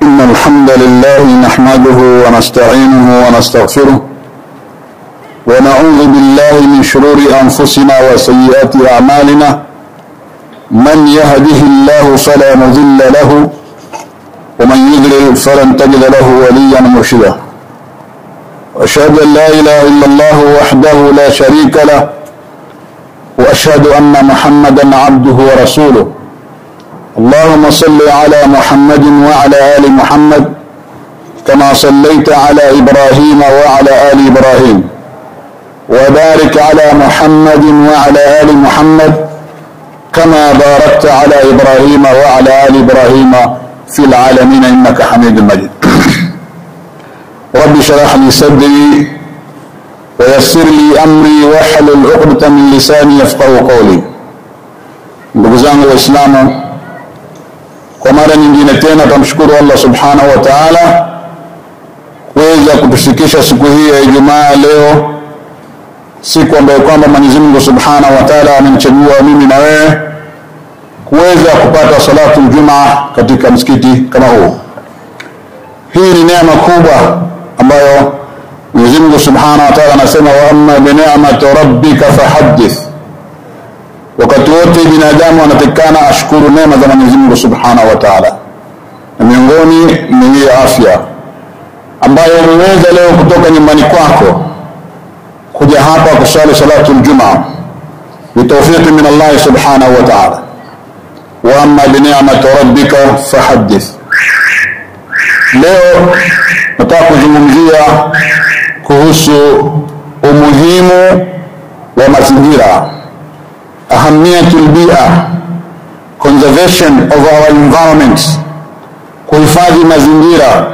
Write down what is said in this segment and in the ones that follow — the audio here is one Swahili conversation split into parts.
إن الحمد لله نحمده ونستعينه ونستغفره ونعوذ بالله من شرور أنفسنا وسيئات أعمالنا من يهده الله فلا مضل له ومن يضلل فلن تجد له وليا مرشدا وأشهد أن لا إله إلا الله وحده لا شريك له وأشهد أن محمدا عبده ورسوله اللهم صل على محمد وعلى آل محمد كما صليت على إبراهيم وعلى آل إبراهيم وبارك على محمد وعلى آل محمد كما باركت على إبراهيم وعلى آل إبراهيم في العالمين إنك حميد مجيد رب اشرح لي صدري ويسر لي أمري واحلل عقدة من لساني يفقهوا قولي. Ndugu zangu Waislamu, kwa mara nyingine tena tumshukuru Allah Subhanahu wa Ta'ala kuweza kutufikisha siku hii ya Ijumaa leo, siku ambayo kwamba Mwenyezi Mungu Subhanahu wa Ta'ala amenichagua mimi na wewe kuweza kupata salatu Ijumaa katika msikiti kama huu. Hii ni neema kubwa ambayo Mwenyezi Mungu Subhanahu wa Ta'ala anasema wa amma bi ni'mati rabbika fahaddith. Wakati wote binadamu anatakana ashukuru neema za Mwenyezi Mungu Subhanahu wa Ta'ala. Na miongoni ni hii afya ambayo umeweza leo kutoka nyumbani kwako kuja hapa kusali salatu Ijumaa bitawfiq min Allah Subhanahu wa Ta'ala. Wa amma bi ni'mati rabbika fahaddith. Leo nataka kuzungumzia kuhusu umuhimu wa mazingira, ahamiyatul bi'a, conservation of our environment, kuhifadhi mazingira,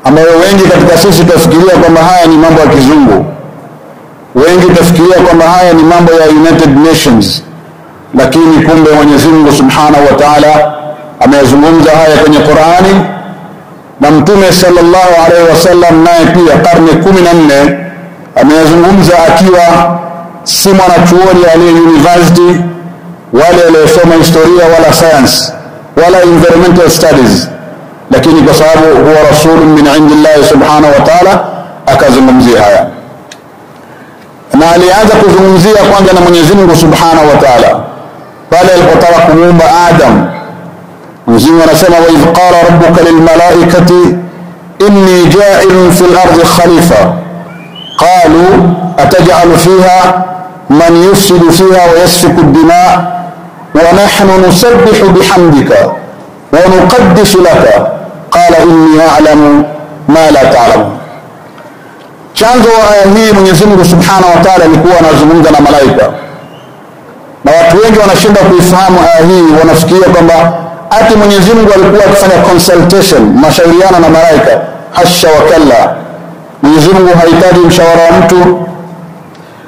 ambayo wengi katika sisi tufikiria kwamba haya ni mambo ya kizungu, wengi tufikiria kwamba haya ni mambo ya United Nations, lakini kumbe Mwenyezi Mungu Subhanahu wa Ta'ala amezungumza haya kwenye Qur'ani, na Mtume sallallahu alaihi wasallam naye pia karne 14 amezungumza akiwa si mwanachuoni aliye university wala aliyesoma historia wala science wala environmental studies, lakini kwa sababu huwa rasulun min indillahi Subhanahu wa Ta'ala akazungumzia haya. Na alianza kuzungumzia kwanza na Mwenyezi Mungu Subhanahu wa Ta'ala pale alipotaka kumuumba Adam. Mwenyezi Mungu anasema wa idh qala rabbuka lil malaikati inni ja'ilun fil ardi khalifa qalu ataj'alu fiha man yufsidu fiha wa yasfiku ad-dima' wa nahnu nusabbihu bihamdika wa nuqaddisu laka qala inni a'lamu ma la ta'lamun. Chanzo wa aya hii Mwenyezi Mungu Subhanahu wa Ta'ala alikuwa anazungumza na malaika, na watu wengi wanashinda kuifahamu aya hii, wanafikiria kwamba ati Mwenyezi Mungu alikuwa akifanya consultation, mashauriano na malaika. Hasha wa kalla, Mwenyezi Mungu hahitaji mshawara wa mtu,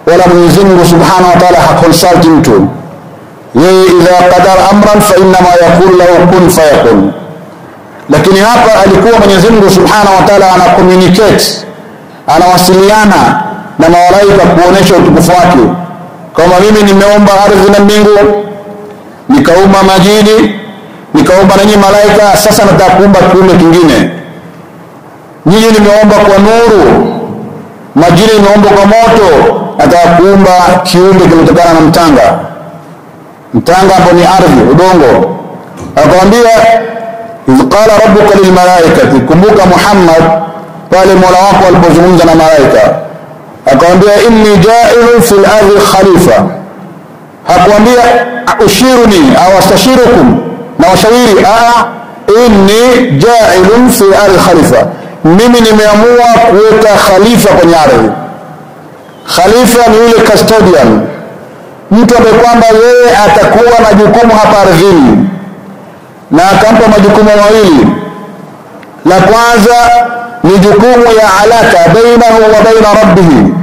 wala Mwenyezi Mungu Subhanahu wa Ta'ala hakonsulti mtu. Yeye idha qadara amran fa inma yaqulu lahu kun fayakun. Lakini hapa alikuwa Mwenyezi Mungu Subhanahu wa Ta'ala ana communicate, anawasiliana na malaika kuonesha utukufu wake, kama mimi nimeomba ardhi na mbingu, nikaumba majini, nikaomba nanyi malaika, sasa nataka kuumba kiumbe kingine. Nyinyi nimeomba kwa nuru, majini nimeomba kwa moto, nataka kuumba kiumbe kinatokana na mtanga. Mtanga hapo ni ardhi, udongo. Akamwambia idh qala rabbuka lil malaikati, kumbuka Muhammad pale Mola wako alipozungumza na malaika, akamwambia inni ja'ilun fil ardi khalifa. Hakuambia ushiruni au astashirukum na washawiri, inni ja'ilun fi ardi khalifa, mimi nimeamua kuweka khalifa kwenye ardhi. Khalifa ni yule custodian, mtu ambaye kwamba yeye atakuwa na jukumu hapa ardhini, na akampa majukumu mawili. La kwanza ni jukumu ya alaka bainahu wa baina rabbih,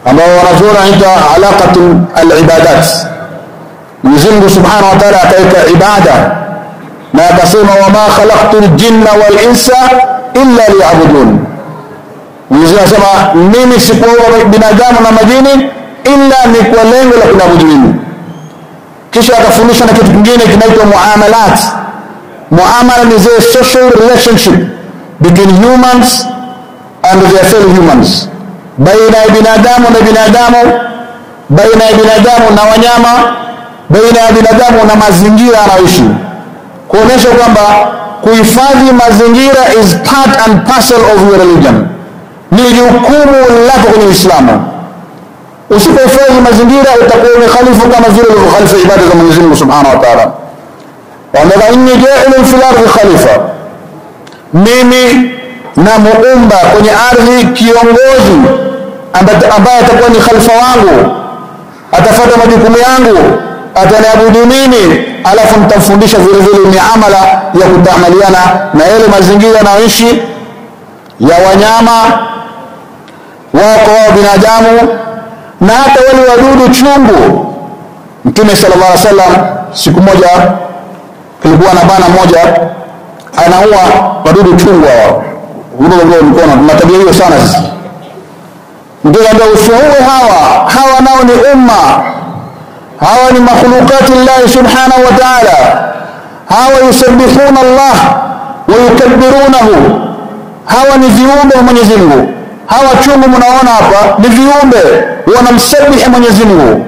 ambao wanazuoni ita alaqatu al-ibadat. Mwenyezi Mungu Subhanahu wa Ta'ala akaweka ibada na akasema wama khalaqtul jinna wal insa illa liya'budun. Mwenyezi Mungu anasema mimi sikuumba binadamu na majini illa ni kwa lengo la kuabudu mimi. Kisha akafundisha na kitu kingine kinaitwa muamalat, Muamala ni a social relationship between humans and their fellow humans, baina ya binadamu na binadamu, baina ya binadamu na wanyama, baina ya binadamu na mazingira anayoishi, kuonesha kwamba kuhifadhi mazingira is part and parcel of your religion, ni jukumu lako kwenye Uislamu. Usipohifadhi mazingira utakuwa umekhalifu kama vile ulivyokhalifu ibada za Mwenyezi Mungu Subhanahu wa Ta'ala. Wa inni ja'ilun fil ardi khalifa, mimi na muumba kwenye ardhi kiongozi ambaye atakuwa ni khalifa wangu, atafuata majukumu yangu, ataniabudu mimi, alafu nitamfundisha vile vile miamala ya kutamaliana na yale mazingira yanayoishi ya wanyama wako wa binadamu na hata wale wadudu chungu. Mtume sallallahu alaihi wasallam siku moja kulikuwa na bana moja anaua wadudu chungu hao. Ndio mkono tunatabia hiyo sana sisi. Ndio ushauri hawa nao ni umma, hawa ni makhluqati Allah subhanahu wa ta'ala, hawa yusabbihuna Allah wa yukabbirunahu, hawa ni viumbe wa Mwenyezi Mungu. Hawa chungu mnaona hapa ni viumbe wanamsabihi Mwenyezi Mungu,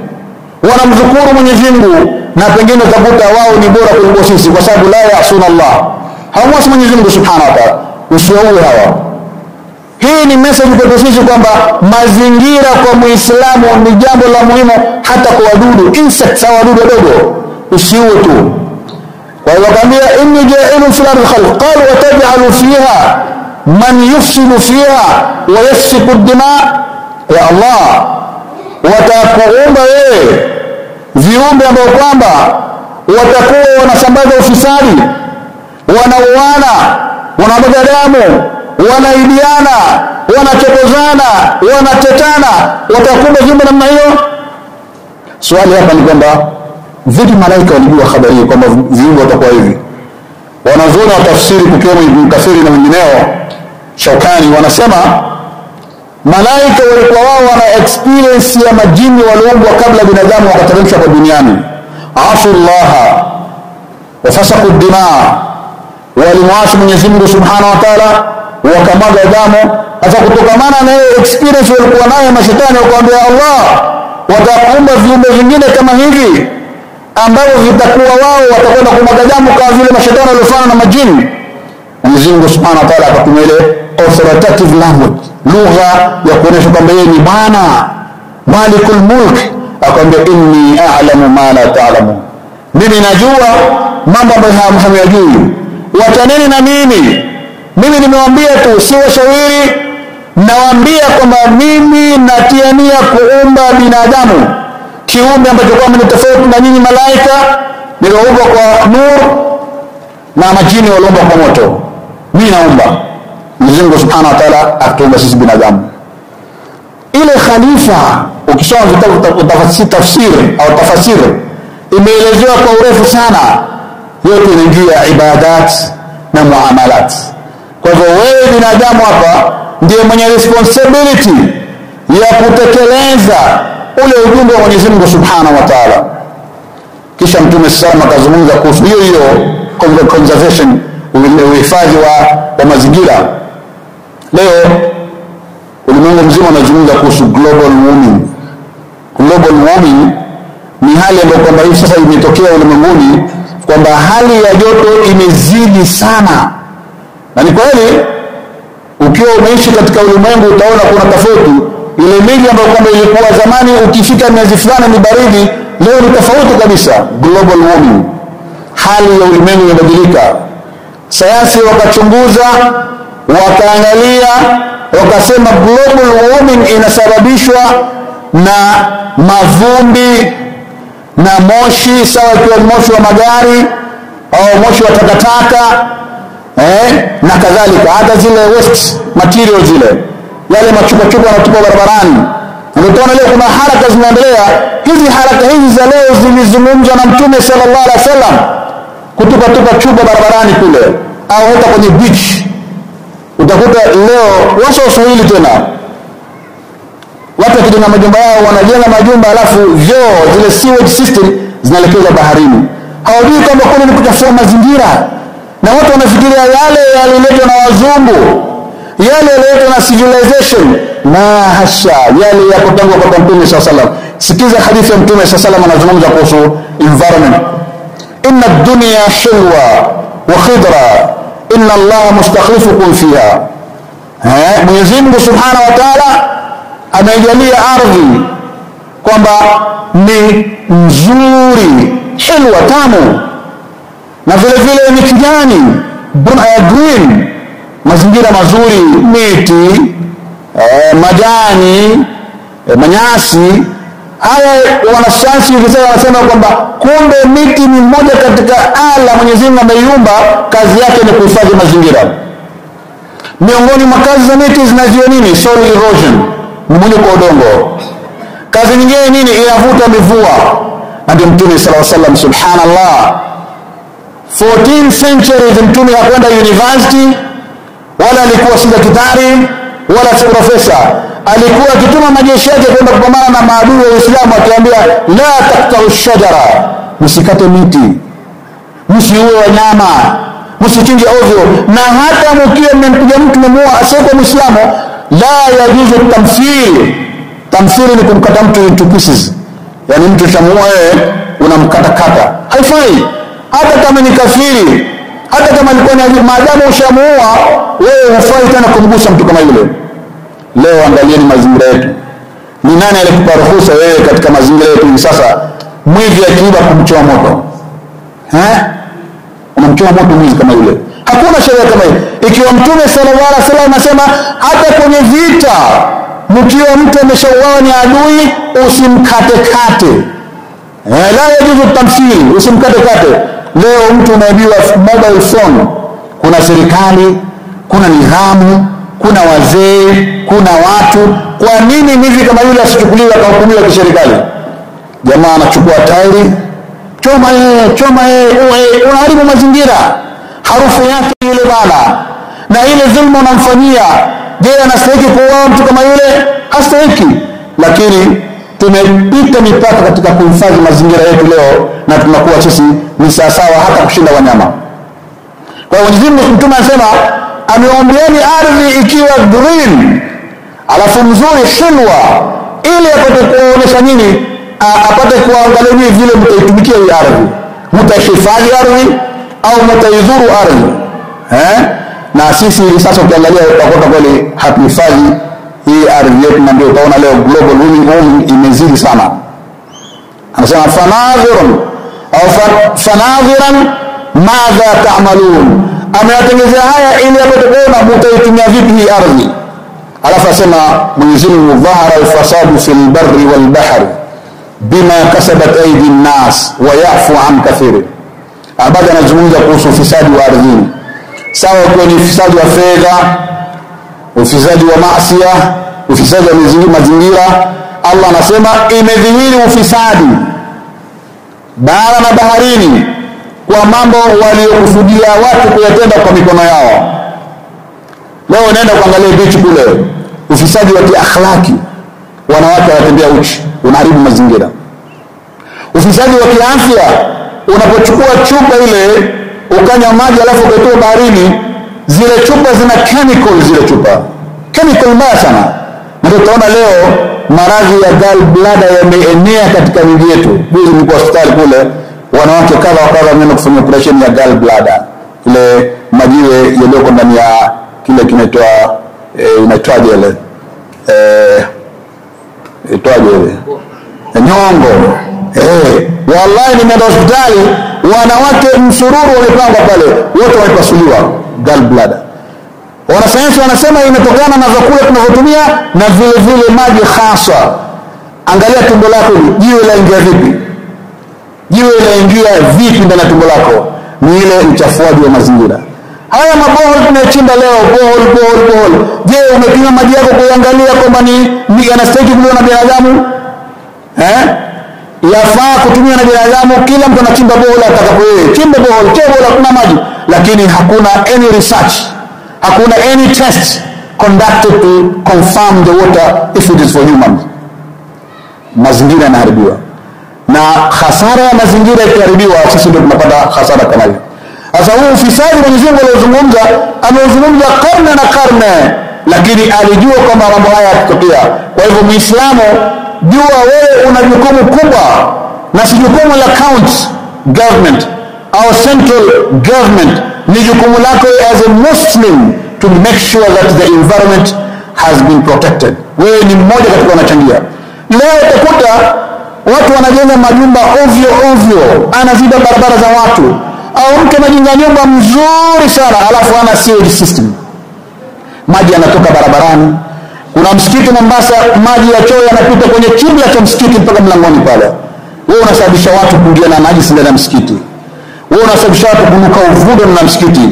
wanamshukuru Mwenyezi Mungu, na pengine utakuta wao ni bora kuliko sisi kwa sababu la yasuna Allah, hawamwasi Mwenyezi Mungu subhanahu wa ta'ala. Usiwaue hawa. Hii ni message kwa sisi kwamba mazingira kwa Muislamu ni jambo la muhimu, hata kwa wadudu, insects au wadudu wadogo usiue tu. Kwa hiyo akamwambia inni ja'ilun fil ardi khalq, qalu wa taj'alu fiha man yufsidu fiha wa yasfiku ad-dima. Ya Allah, watakuumba wewe viumbe ambao kwamba watakuwa wanasambaza ufisadi, wanauana, wanamwaga damu, wanaibiana, wanachokozana, wanatetana, watakuumba viumbe namna hiyo. Swali hapa ni kwamba vipi malaika walijua habari hii kwamba viumbe watakuwa hivi? Wanazuoni wa tafsiri kukiwemo Ibn Kathir na wengineo Shaukani wanasema malaika walikuwa wao wana experience ya majini walioumbwa kabla binadamu wakateremshwa kwa duniani. Afullaha wa fasaku dimaa, walimwasi Mwenyezi Mungu Subhanahu wa Ta'ala, wakamwaga damu. Sasa kutokamana na hiyo experience walikuwa nayo mashetani wakaambia Allah, watakuumba viumbe vingine kama hivi ambao vitakuwa wao watakwenda kumwaga damu kama vile mashetani waliofanya na majini. Mwenyezi Mungu Subhanahu wa Ta'ala akatumia ile authoritative language, lugha ya kuonesha kwamba yeye ni Bwana Malikul Mulk, akamwambia inni a'lamu ma la ta'lamun, mimi najua mambo ambayo hamyajui, wataneni na mimi nimewaambia tu, si washauri, nawaambia kwamba mimi natiania kuumba binadamu, kiumbe ambacho kwamba ni tofauti na nyinyi malaika, niliumba kwa nur na majini waliumba kwa moto. Mimi naomba Mwenyezi Mungu Subhanahu wa Ta'ala atuumbe sisi binadamu. Ile khalifa ukisoma vitabu tafsiri au tafasiri imeelezewa kwa urefu sana, yote inaingia ibadat na muamalat. Kwa hivyo wewe binadamu hapa ndiye mwenye responsibility ya kutekeleza ule ujumbe wa Mwenyezi Mungu Subhanahu wa Ta'ala. Kisha Mtume sallallahu alayhi wasallam akazungumza kuhusu hiyo conservation, uhifadhi wa mazingira. Leo ulimwengu mzima unazungumza kuhusu global warming. Global warming ni hali ambayo kwamba hivi sasa imetokea ulimwenguni, kwamba hali ya joto imezidi sana. Na ni kweli ukiwa umeishi katika ulimwengu utaona kuna tofauti. Ile miji ambayo kwamba ilikuwa zamani ukifika miezi fulani ni baridi, leo ni tofauti kabisa. Global warming, hali ya ulimwengu imebadilika. Sayansi wakachunguza, wakaangalia, wakasema global warming inasababishwa na mavumbi na moshi, sawa ikiwa moshi wa magari au moshi wa takataka na kadhalika, hata zile waste materials zile, yale machupa yanatupa barabarani. Ndio leo kuna haraka zinaendelea. Hizi haraka hizi za leo zilizungumzwa na Mtume sallallahu alaihi wasallam, kutupa chupa barabarani kule au hata kwenye beach. Utakuta leo watu waswahili tena, watu wakijenga majumba yao wanajenga majumba alafu vyoo zile sewage system zinaelekezwa baharini. Hawajui kwamba kule ni kuchafua mazingira. na watu wanafikiria yale yaliletwa na wazungu, yale yaliletwa na civilization. Na hasha, yale yako tangu kwa Mtume SAW. Sikiza hadithi ya Mtume SAW anazungumza kuhusu environment. Inna ad-dunya hilwa wa khidra, inna Allah mustakhlifukum fiha. Mwenyezi Mungu Subhanahu wa Ta'ala ameijalia ardhi kwamba ni nzuri, hilwa, tamu, na vile vile ni kijani, green, mazingira mazuri, miti, majani, manyasi. Haya wanasayansi hivi sasa wanasema kwamba kumbe miti ni moja katika ala Mwenyezi Mungu ameiumba, kazi yake ni kuhifadhi mazingira. Miongoni mwa kazi za miti zinaziwa nini? Soil erosion, mmomonyoko wa udongo. Kazi nyingine nini? Inavuta mivua. Na ndio Mtume sallallahu alaihi wasallam, subhanallah, 14 centuries Mtume hakwenda university, wala alikuwa si daktari, wala si profesa. Alikuwa akituma majeshi yake kwenda kupambana na maadui wa Uislamu, akiambia la taqta'u shajara, msikate miti, msiue wanyama, msichinje ovyo, na hata mkiwa mmempiga mtu mmoja asiyekuwa Muislamu, la yajuzu tamthil. Tamthili ni kumkata mtu into pieces, yani mtu shamuua wewe unamkata kata, haifai. Hata kama ni kafiri, hata kama alikuwa ni maadamu ushamuua wewe, hufai tena kumgusa mtu kama yule. Leo angalieni mazingira yetu. Ni nani alikupa ruhusa wewe katika mazingira yetu hivi sasa mwizi akiiba kumchoma moto? Unamchoma moto mwizi kama yule? Hakuna sheria kama hiyo. Ikiwa Mtume sallallahu alaihi wasallam anasema hata kwenye vita mkiwa mtu ameshauawa ni adui, usimkate kate. La yajuzu tamthil, usimkate kate. Leo mtu unaibiwa mobile phone, kuna serikali, kuna nidhamu, kuna wazee, kuna watu. Kwa nini mwizi kama yule asichukuliwe akahukumiwa kiserikali? Jamaa anachukua tairi, choma yeye, unaharibu mazingira, harufu yake yule bala, na ile dhulma unamfanyia. Je, anastahili kuuawa mtu kama yule? Hastahili. Lakini tumepita mipaka katika kuhifadhi mazingira yetu leo, na tunakuwa sisi ni sawasawa hata kushinda wanyama. Kwa hiyo Mwenyezi Mungu, Mtume anasema ameombeeni ardhi ikiwa green, alafu mzuri, hilwa, ili apate kuonesha nini, apate kuangalia vile mtaitumikia hii ardhi. Mtahifadhi ardhi au mtaidhuru ardhi? Na sisi hivi sasa ukiangalia utakuta kweli hatuhifadhi hii ardhi yetu, na ndio utaona leo global warming imezidi sana. Anasema fanadhiran madha ta'malun, amewatengenezea haya ili apate kuona mtaitumia vipi hii ardhi. Alafu asema Mwenyezi Mungu, dhahara al-fasadu fil barri wal bahri bima kasabat aydi an-nas wa yafu an kathir. Baada anazungumza kuhusu ufisadi wa ardhini, sawa kwa ni ufisadi wa fedha, ufisadi wa maasiya, ufisadi wa mazingira. Allah anasema imedhihiri ufisadi bara na baharini kwa mambo waliokusudia watu kuyatenda kwa mikono yao. Leo unaenda kuangalia beach kule, ufisadi wa kiakhlaki, wanawake wanatembea uchi, unaharibu mazingira. Ufisadi wa kiafya, unapochukua chupa ile ukanywa maji alafu ukatoa baharini, zile chupa zina chemicals, zile chupa chemical mbaya sana. Na tutaona leo maradhi ya gallbladder yameenea katika miji yetu. Juzi nilikuwa hospitali kule, wanawake kadha wakadha wameenda kufanya operation ya gallbladder, ile majiwe yaliyoko ndani ya kile kinaitwa inaitwaje ile nyongo. Wallahi nimeenda hospitali, wanawake msururu wamepangwa pale, wote wamepasuliwa gallbladder. Wanasayansi wanasema imetokana na vyakula tunavyotumia na vile vile maji hasa. Angalia tumbo lako, jiwe laingia vipi? Jiwe laingia vipi ndani ya tumbo lako? Ni ile uchafuaji wa mazingira. Haya mabohol tunachimba leo, bohol. Je, umepima maji yako kuangalia kwamba ni yanastahili kunywa na binadamu? Yafaa kutumia na binadamu? Kila mtu anachimba bohol atakapoyeye. Chimba bohol, kuna maji, lakini hakuna any research, hakuna any test conducted to confirm the water if it is for humans. Mazingira yanaharibiwa, na hasara ya mazingira ikiharibiwa, sisi ndio tunapata hasara kama hiyo. Sasa huu ufisadi Mwenyezi Mungu aliozungumza, ameuzungumza karne na karne, lakini alijua kwamba mambo haya yatatokea. Kwa hivyo Muislamu, jua wewe una jukumu kubwa, na si jukumu la county government au central government, ni jukumu lako as a Muslim to make sure that the environment has been protected. Wewe ni mmoja katika wanachangia. Leo utakuta watu wanajenga majumba ovyo ovyo, anaziba barabara za watu, au mtu anajenga nyumba mzuri sana alafu hana sewage system. Maji yanatoka barabarani. Kuna msikiti Mombasa, maji ya choo yanapita kwenye kibla cha msikiti mpaka mlangoni pale. Wewe unasababisha watu kuingia na maji ndani ya msikiti. Wewe unasababisha watu kunuka uvundo na msikiti.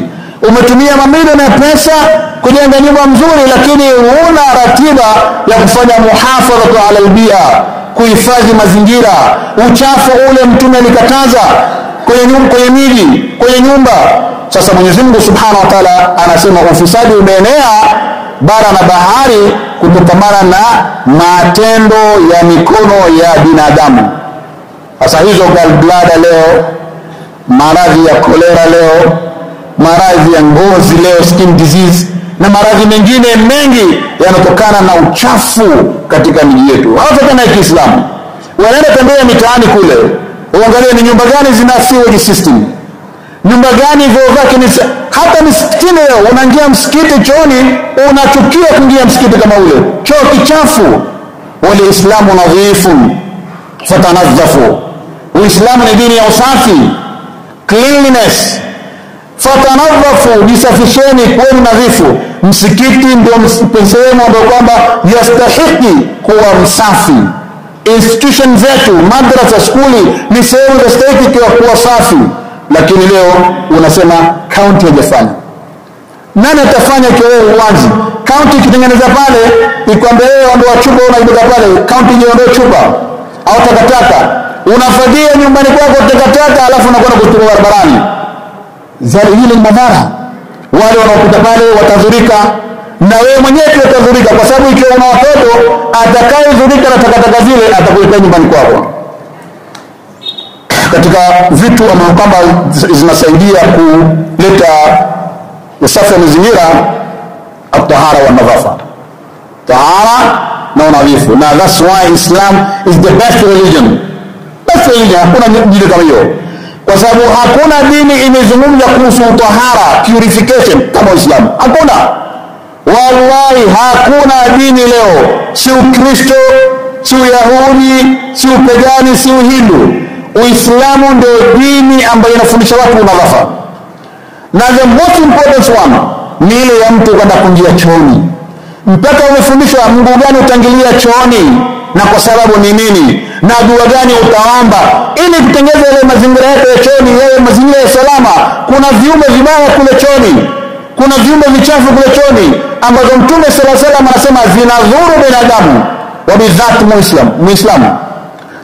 Umetumia mamilioni ya pesa kujenga nyumba mzuri, lakini huna ratiba ya kufanya muhafadhatu ala albia, kuhifadhi mazingira. Uchafu ule Mtume alikataza kwenye miji, kwenye nyumba. Sasa Mwenyezi Mungu Subhanahu wa Ta'ala anasema ufisadi umeenea bara na bahari kutokana na matendo ya mikono ya binadamu. Sasa hizo gallbladder leo, maradhi ya kolera leo, maradhi ya ngozi leo, skin disease, na maradhi mengine mengi yanatokana na uchafu katika miji yetu. Hata kama ya Kiislamu, wanaenda tembea mitaani kule, uangalie ni nyumba gani zina sewage system, nyumba gani vyoo vyake ni. Hata msikitini leo unaingia msikiti chooni, unachukia kuingia msikiti kama ule, choo kichafu. Waliislamu nadhifun fatanazzafu, Uislamu ni dini ya usafi, cleanliness. Fatanadhafu, jisafisheni, kuweni nadhifu. Msikiti ndio sehemu ambayo kwamba yastahiki kuwa msafi. Institution zetu, madrasa, skuli ni sehemu yastahiki kuwa safi. Lakini leo unasema county hajafanya. Nani atafanya ikiwa wewe uanzi? County ikitengeneza pale, ikwambia wewe ondoa chupa, unaibuka pale, county iondoe chupa au takataka. Unafagia nyumbani kwako takataka, alafu unakwenda kutupa barabarani. Zali hili ni madhara. Wale wanaopita pale watadhurika, na wewe mwenyewe utadhurika, kwa sababu ikiwa una watoto, atakayedhurika na takataka zile atakuletea nyumbani kwako. Katika vitu ambavyo kwamba zinasaidia kuleta usafi wa mazingira, at-tahara wa nadhafa, tahara na unadhifu. Na that's why Islam is the best religion. Best religion, hakuna dini kama hiyo. Kwa sababu hakuna dini imezungumza kuhusu tahara, purification kama Uislamu. Hakuna. Wallahi hakuna dini leo, si Ukristo, si Uyahudi, si Upagani, si Uhindu. Uislamu ndio dini ambayo inafundisha watu nadhafa. Na the most important one ni ile ya mtu kwenda kuingia chooni. Mpaka umefundishwa mguu gani utangilia chooni na kwa sababu ni nini, na dua gani utaomba, ili kutengeza ile mazingira yako ya chooni yawe mazingira ya salama. Kuna viumbe vibaya kule chooni, kuna viumbe vichafu kule chooni ambazo Mtume sallallahu alaihi wasallam anasema zinadhuru binadamu, wa bidhati Muislamu.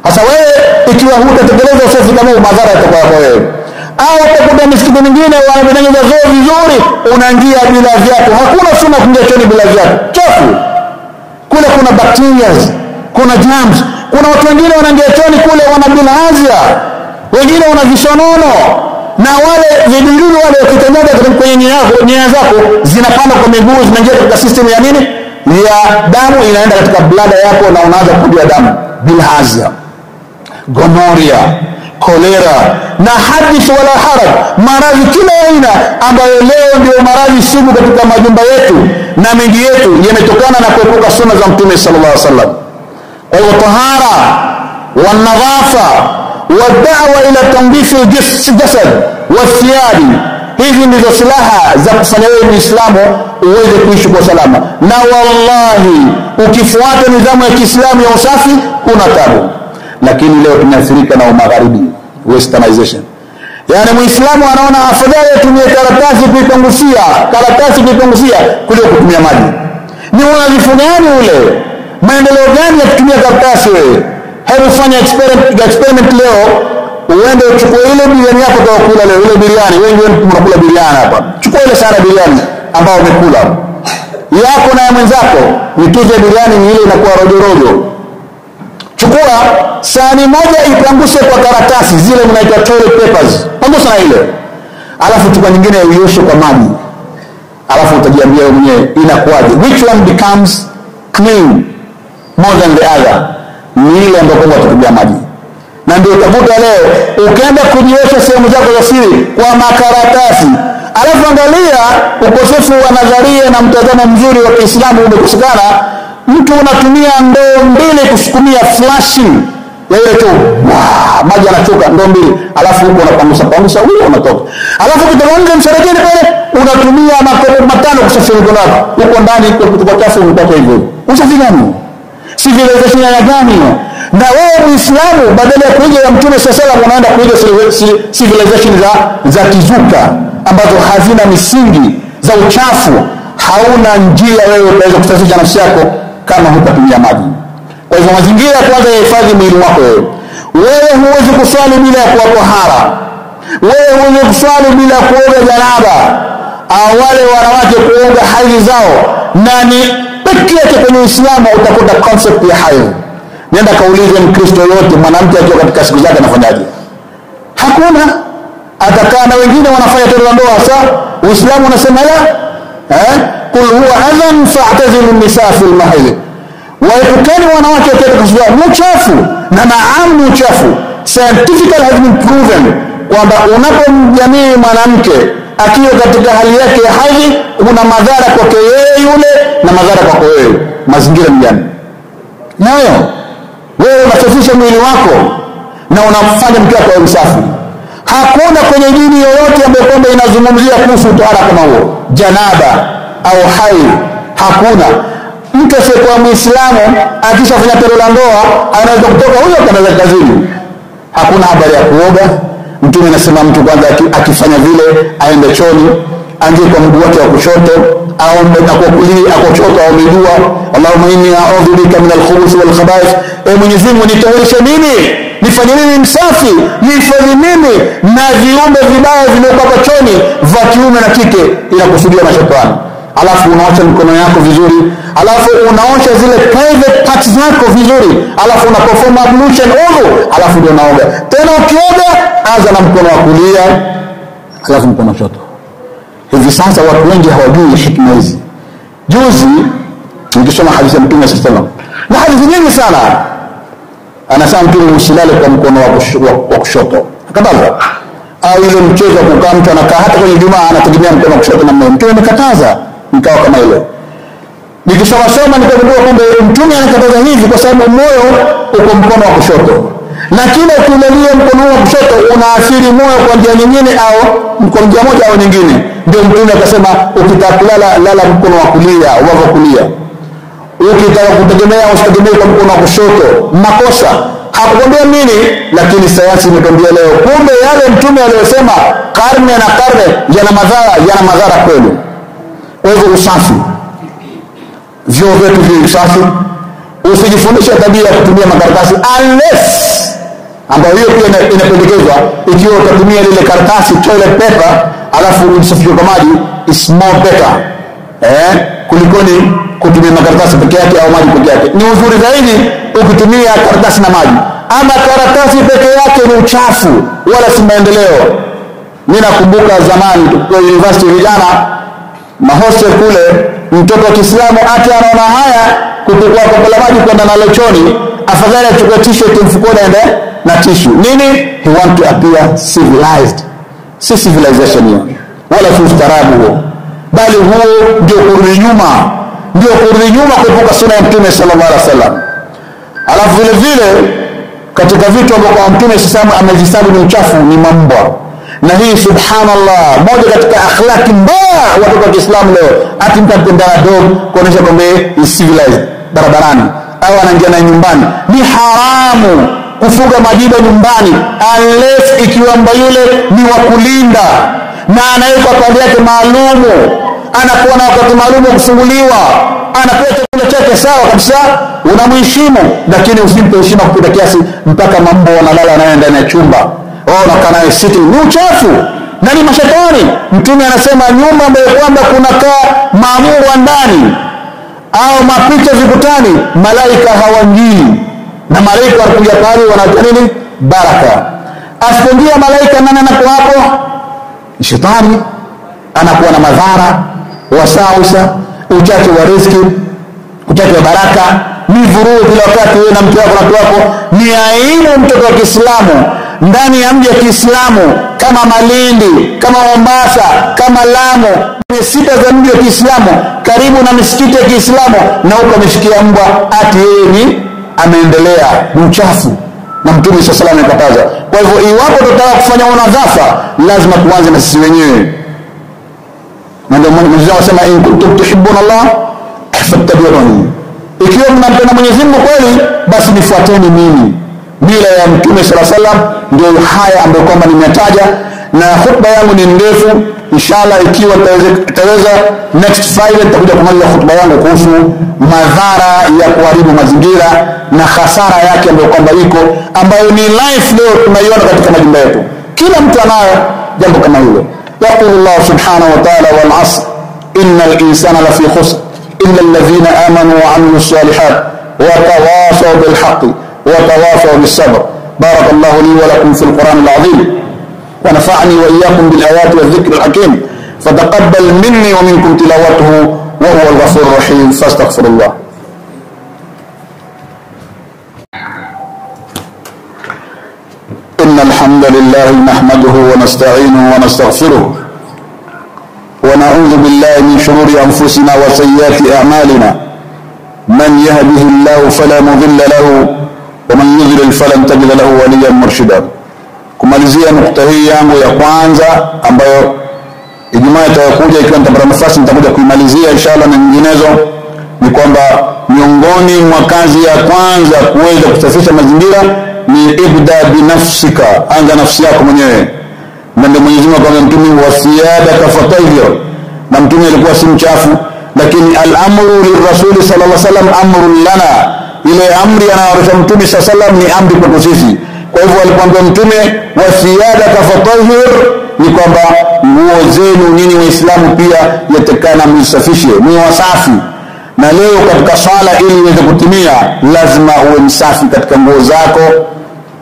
Sasa wewe ikiwa hutatekeleza usafi kama huu, madhara yatakuwa kwa wewe. Au utakuta misikiti mingine wanatengeneza zoo vizuri, unaingia bila viatu. Hakuna sunna kuingia chooni bila viatu, chafu. Kule kuna bacteria, kuna germs. Kuna watu wengine wanaingia chooni kule wana bilharzia, wengine wana visonono, na wale vidudu wale wakitanyaga kwenye nyaya zako zinapanda kwa miguu, zinaingia katika system ya nini, ya damu, inaenda katika blada yako na unaanza kujua damu. Bilharzia, gonorrhea, kolera na hadith wala haraj, maradhi kila aina ambayo leo ndio maradhi sugu katika majumba yetu na miji yetu, yametokana na kuepuka sunna za Mtume sallallahu alaihi wasallam. Kwa hiyo tahara wa nadhafa wa da'wa ila tanzif al-jasad wa thiyabi, hizi ndizo silaha za kufanya wewe Muislamu uweze kuishi kwa salama. Na wallahi ukifuata nidhamu ya Kiislamu ya usafi kuna tabu. Lakini leo tumeathirika na magharibi, westernization. Yani Muislamu anaona afadhali atumie karatasi kuipangusia kuliko kutumia maji. Ni unadhifu gani ule? Maendeleo gani ya kutumia karatasi wewe? Hebu fanya experiment leo, uende uchukue ile biriani yako kwa kula leo, ile biriani, wengi mnakula biriani hapa. Chukua ile sana biriani ambao umekula yako na ya mwenzako, nituze biriani ile inakuwa rojo. Chukua sahani moja, ipanguse kwa karatasi zile mnaita toilet papers, pangusa na ile. alafu chupa nyingine uioshe kwa maji, alafu utajiambia wewe mwenyewe inakuwaje, which one becomes clean more than the other? Ni ile ambayo utatumia maji. Na ndio utakuta leo ukienda kujiosha sehemu zako za siri kwa makaratasi, alafu angalia ukosefu wa nadharia na mtazamo mzuri wa Kiislamu umekosekana. Mtu unatumia ndoo mbili kusukumia flashing ya ile tu, maji yanachoka ndoo mbili, alafu huko unapangusa huko unatoka, alafu kutoka nje msarakeni pale unatumia makopo matano kusafisha mikono yako, huko ndani kwa chafu unapata hivyo. Usafi gani? Civilization ya gani? Na wewe Muislamu badala ya kuiga ya Mtume sallallahu unaenda kuiga civilization za kizuka ambazo hazina misingi, za uchafu. Hauna njia wewe unaweza kusafisha nafsi yako kama hutatumia maji. Kwa hivyo mazingira kwanza yahifadhi mwili wako wewe. Wewe huwezi kuswali bila ya kuwa tahara. Wewe huwezi kuswali bila kuoga janaba. Wale wanawake kuoga haidhi zao, na ni pekee yake kwenye Uislamu utakuta concept ya haidhi. Nenda kaulize Mkristo yote mwanamke akiwa katika siku zake anafanyaje? Hakuna. Atakaa na wengine wanafanya tendo la ndoa. Sasa Uislamu unasema kul huwa adhan fa'tazilu an-nisaa fil mahid. Waepukeni wanawake katika siku zao. Ni uchafu, na naam ni uchafu. Scientifically has been proven kwamba unapomjamii mwanamke akiwa katika hali yake ya haidhi una madhara kwake yeye yule na madhara kwako wewe. Mazingira ni gani? Nayo wewe unasafisha mwili wako na unafanya mke wako msafi. Hakuna kwenye dini yoyote ambayo kwamba inazungumzia kuhusu tahara kama huo, janaba au haidh. Hakuna. Mtu asiyekuwa Muislamu akishafanya tendo la ndoa anaweza kutoka huyo kwenda kazini. Hakuna habari ya kuoga. Mtume anasema mtu kwanza akifanya vile aende chooni, angie kwa mguu wake wa kushoto au mbele kwa kulia au kushoto au miguu. Allahumma inni a'udhu bika min al-khubuth wal khaba'ith. Mwenyezi Mungu nitaoresha nini? Nifanye nini msafi? Nifanye nini na viumbe vibaya vilivyopaka choni vya kiume na kike, inakusudia na shetani. Alafu unaosha mikono yako vizuri, alafu unaosha zile private parts zako vizuri, alafu una perform ablution alafu ndio unaoga. Tena ukioga anza na mkono wa kulia, alafu mkono wa kushoto. Hivi sasa watu wengi hawajui hikma hizi. Juzi nikisoma hadithi ya Mtume sallallahu alaihi wasallam, na hadithi nyingi sana, anasema Mtume usilale kwa mkono wa kushoto. Akataza. Au ile mchezo kukaa mtu anakaa hata kwenye Ijumaa anategemea mkono wa kushoto, na Mtume amekataza mkao kama ile. Nikisoma nikagundua kwamba Mtume anakataza hivi kwa sababu moyo uko mkono wa kushoto. Lakini ukilalia mkono wa kushoto unaathiri moyo kwa njia nyingine au kwa njia moja au nyingine. Ndio Mtume akasema ukitaka kulala lala mkono wa kulia, wa kulia. Ukitaka kutegemea usitegemee kwa mkono wa kushoto. Makosa. Hakukwambia nini, lakini sayansi imekwambia leo. Kumbe yale Mtume aliyosema karne na karne yana madhara kweli. Kwa hivyo usafi. Vyoo vyetu viwe usafi. Usijifundishe tabia ya kutumia makaratasi unless, ambayo hiyo pia inapendekezwa, ikiwa utatumia lile karatasi toilet paper alafu usafishe kwa maji is more better kulikoni kutumia makaratasi peke yake au maji peke yake. Ni uzuri zaidi ukitumia karatasi na maji. Ama karatasi peke yake ni uchafu wala si maendeleo. Mimi nakumbuka zamani tukiwa university vijana mahostel kule, mtoto wa Kiislamu ati anaona haya kuchukua kopo la maji kwenda nalo chooni, afadhali achukue t-shirt mfukoni aende na tissue. Nini? He want to appear civilized. Si civilization hiyo, wala si ustaarabu huo, bali huo ndio kurudi nyuma kuepuka sunna ya Mtume sallallahu alaihi wasallam. Alafu vile vile katika vitu ambavyo Mtume sallallahu amevisabu ni uchafu ni mambwa. Na hii subhanallah, moja katika akhlaki mbaya watu wa Kiislamu leo, ati mtapenda dog kuonesha kwamba is civilized barabarani au anaingia na nyumbani. Ni haramu kufuga majiba nyumbani unless ikiwa yule ni wa kulinda na anaweka pande yake maalumu, anakuwa na wakati maalumu kufunguliwa, anapewa chakula chake sawa kabisa, unamheshimu. Lakini usimpe heshima kupita kiasi mpaka mambo wanalala naye ndani ya chumba na kana siti. Ni uchafu na ni mashaitani. Mtume anasema nyumba ambayo kwamba kunakaa maamuru ndani au mapicha vikutani, malaika hawaingii. Na malaika wanakuja pale wanatoa nini? Baraka. Asipoingia malaika nani anakuwa hapo? Shetani anakuwa na madhara, wasawisa, uchache wa riziki, uchache wa baraka, mivurugu kila wakati wewe na mke wako na mtu wako. Ni aibu mtoto wa Kiislamu ndani ya mji wa Kiislamu kama Malindi, kama Mombasa, kama Lamu, sita za mji wa Kiislamu karibu na misikiti ya Kiislamu, na huko ameshikia mbwa ati yeye ni ameendelea, ni uchafu, na Mtume sallallahu alayhi wasallam amekataza. Kwa hivyo iwapo tutataka kufanya unadhafa, lazima tuanze na sisi wenyewe. Na ndio Mwenyezi Mungu anasema in kuntum tuhibbuna Allah fattabi'uni, ikiwa mnampenda Mwenyezi Mungu kweli basi nifuateni mimi. Mila ya Mtume sallallahu alayhi wasallam ndio haya ambayo kwamba nimetaja, na khutba yangu ni ndefu. Inshallah ikiwa tutaweza next Friday nitakuja kumaliza khutba yangu kuhusu madhara ya kuharibu mazingira na hasara yake ambayo kwamba iko, ambayo ni life leo tunaiona katika majumba yetu. Kila mtu anayo jambo kama hilo. Yaqulu Allah subhanahu wa ta'ala wal 'asr innal insana lafi khusr illa alladhina amanu wa 'amilus salihat wa tawasaw bil haqqi wa tawasaw bis sabr. Barakallahu li wa lakum fil Qur'anil 'azim ونفعني وإياكم بالآيات والذكر الحكيم فتقبل مني ومنكم تلاوته وهو الغفور الرحيم فاستغفر الله. إن الحمد لله نحمده ونستعينه ونستغفره ونعوذ بالله من شرور أنفسنا وسيئات أعمالنا من يهده الله فلا مضل له ومن يضلل فلن تجد له وليا مرشدا. Kumalizia nukta hii yangu ya kwanza ambayo Ijumaa itakuja ikiwa nitapata nafasi nitakuja kuimalizia inshallah na nyinginezo, ni kwamba miongoni mwa kazi ya kwanza kuweza kusafisha mazingira ni ibda binafsika, anza nafsi yako mwenyewe. Na ndio Mwenyezi Mungu akamwambia Mtume wasiyada kafatahir, na Mtume alikuwa si mchafu, lakini al-amru lirrasuli sallallahu alaihi wasallam amrun lana, ile amri anayotoa Mtume sallallahu alaihi wasallam ni amri kwetu sisi. Kwa hivyo alipoambia Mtume wasiyada kafatahir, ni kwamba nguo zenu nyinyi Waislamu pia yatakana msafishe, ni wasafi. Na leo katika swala ili iweze kutimia lazima uwe msafi katika nguo zako,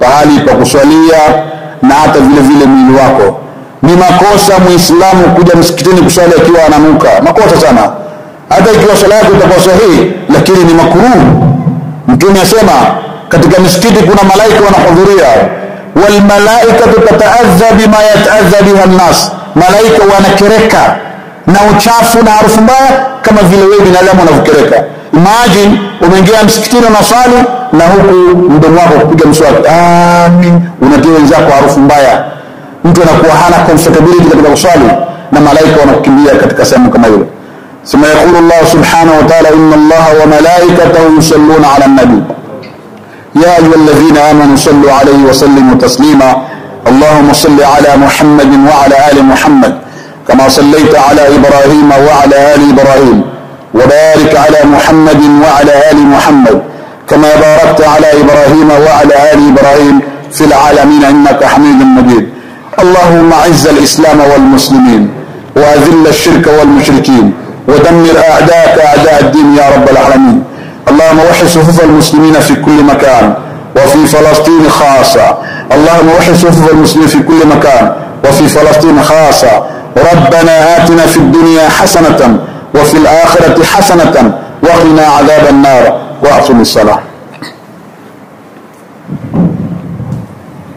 pahali pa kuswalia, na hata vile vile mwili wako. Ni makosa Muislamu kuja msikitini kuswali akiwa ananuka, makosa sana. Hata ikiwa swala yako itakuwa sahihi, lakini ni makruh. Mtume asema katika misikiti kuna malaika wanahudhuria, wal malaikatu tataadha bima yataadha biha an-nas, malaika wanakereka na uchafu na harufu mbaya kama vile wewe binadamu unavyokereka. Imagine umeingia msikitini na swali na huku mdomo wako kupiga mswaki, amin, unatia wenzako harufu mbaya. Mtu anakuwa hana comfortability katika kuswali na malaika wanakukimbia katika sehemu kama hiyo. Sema yaqulu Allah subhanahu wa ta'ala inna Allah wa malaikatahu yusalluna 'ala an-nabi يا أيها الذين آمنوا صلوا عليه وسلموا تسليما اللهم صل على محمد وعلى آل محمد كما صليت على إبراهيم وعلى آل إبراهيم وبارك على محمد وعلى آل محمد كما باركت على إبراهيم وعلى آل إبراهيم في العالمين إنك حميد مجيد. اللهم أعز الإسلام والمسلمين وأذل الشرك والمشركين ودمر أعداءك أعداء الدين يا رب العالمين. اللهم وحد صفوف المسلمين في كل مكان وفي فلسطين خاصة. اللهم وحد صفوف المسلمين في كل مكان وفي فلسطين خاصة. ربنا آتنا في الدنيا حسنة وفي الآخرة حسنة وقنا عذاب النار. وأقم الصلاة.